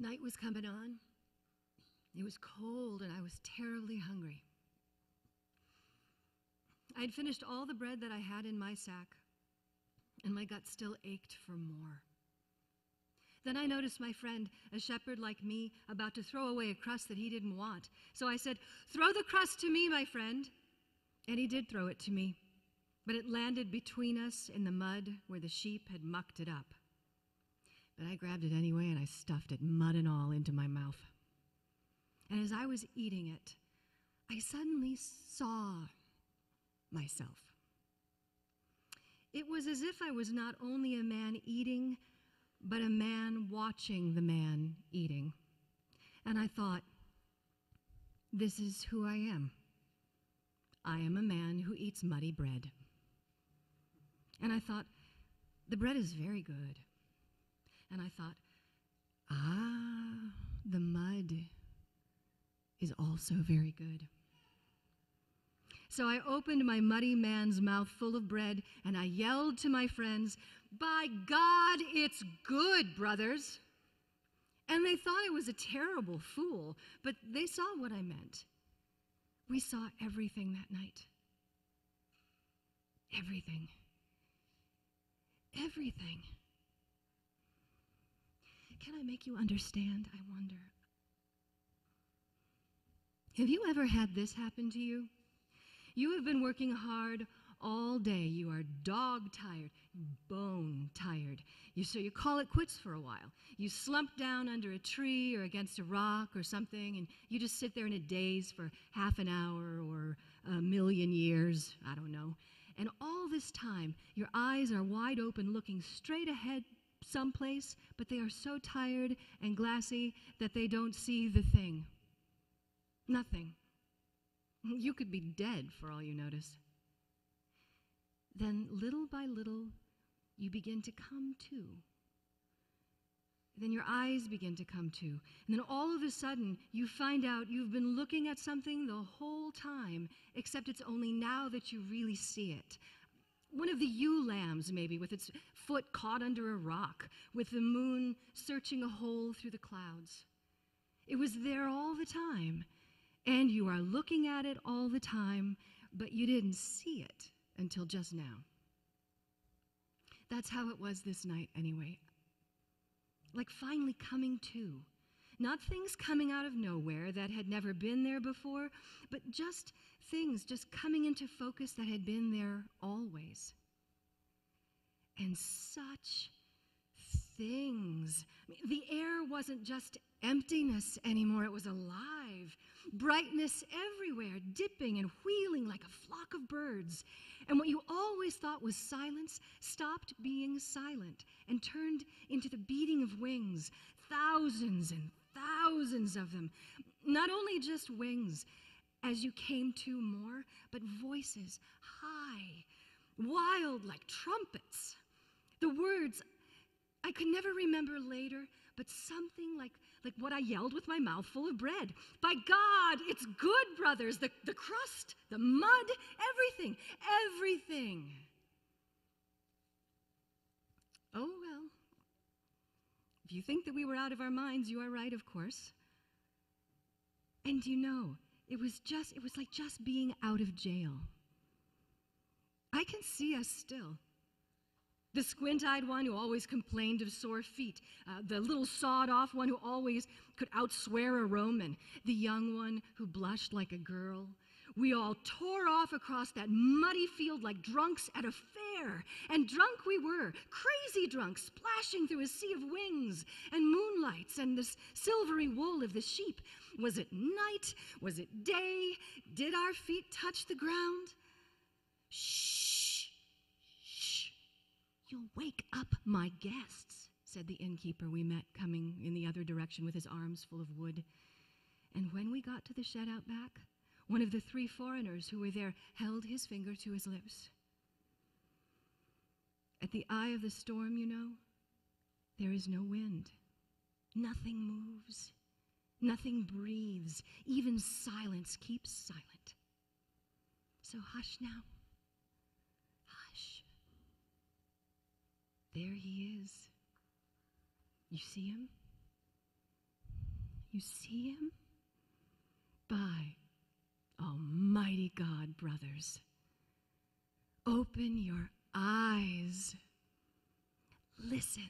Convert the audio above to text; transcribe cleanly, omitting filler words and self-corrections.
Night was coming on. It was cold, and I was terribly hungry. I had finished all the bread that I had in my sack, and my gut still ached for more. Then I noticed my friend, a shepherd like me, about to throw away a crust that he didn't want. So I said, "Throw the crust to me, my friend." And he did throw it to me, but it landed between us in the mud where the sheep had mucked it up. But I grabbed it anyway, and I stuffed it, mud and all, into my mouth. And as I was eating it, I suddenly saw myself. It was as if I was not only a man eating, but a man watching the man eating. And I thought, this is who I am. I am a man who eats muddy bread. And I thought, the bread is very good. And I thought, the mud is also very good. So I opened my muddy man's mouth full of bread, and I yelled to my friends, "By God, it's good, brothers." And they thought I was a terrible fool, but they saw what I meant. We saw everything that night. Everything. Everything. Can I make you understand, I wonder? Have you ever had this happen to you? You have been working hard all day. You are dog-tired, bone-tired. So you call it quits for a while. You slump down under a tree or against a rock or something, and you just sit there in a daze for half an hour or a million years, I don't know. And all this time, your eyes are wide open, looking straight ahead someplace, but they are so tired and glassy that they don't see the thing. Nothing. You could be dead for all you notice. Then little by little, you begin to come to. Then your eyes begin to come to. And then all of a sudden, you find out you've been looking at something the whole time, except it's only now that you really see it. One of the ewe lambs, maybe, with its foot caught under a rock, with the moon searching a hole through the clouds. It was there all the time, and you are looking at it all the time, but you didn't see it until just now. That's how it was this night, anyway. Like finally coming to. Not things coming out of nowhere that had never been there before, but just things just coming into focus that had been there always. And such things. The air wasn't just emptiness anymore, it was alive. Brightness everywhere, dipping and wheeling like a flock of birds. And what you always thought was silence stopped being silent and turned into the beating of wings. Thousands and thousands of them. Not only just wings, as you came to more, but voices, high, wild like trumpets. The words I could never remember later, but something like what I yelled with my mouth full of bread. By God, it's good, brothers. The crust, the mud, everything, everything. Oh, well. If you think that we were out of our minds, you are right, of course. And you know, it was like just being out of jail. I can see us still. The squint-eyed one who always complained of sore feet, the little sawed-off one who always could outswear a Roman, the young one who blushed like a girl. We all tore off across that muddy field like drunks at a fair, and drunk we were, crazy drunk, splashing through a sea of wings and moonlights and the silvery wool of the sheep. Was it night? Was it day? Did our feet touch the ground? Shh, shh. You'll wake up my guests, said the innkeeper we met coming in the other direction with his arms full of wood. And when we got to the shed out back, one of the 3 foreigners who were there held his finger to his lips. At the eye of the storm, you know, there is no wind. Nothing moves. Nothing breathes. Even silence keeps silent. So hush now. Hush. There he is. You see him? You see him? By Almighty God, brothers, open your eyes. Listen.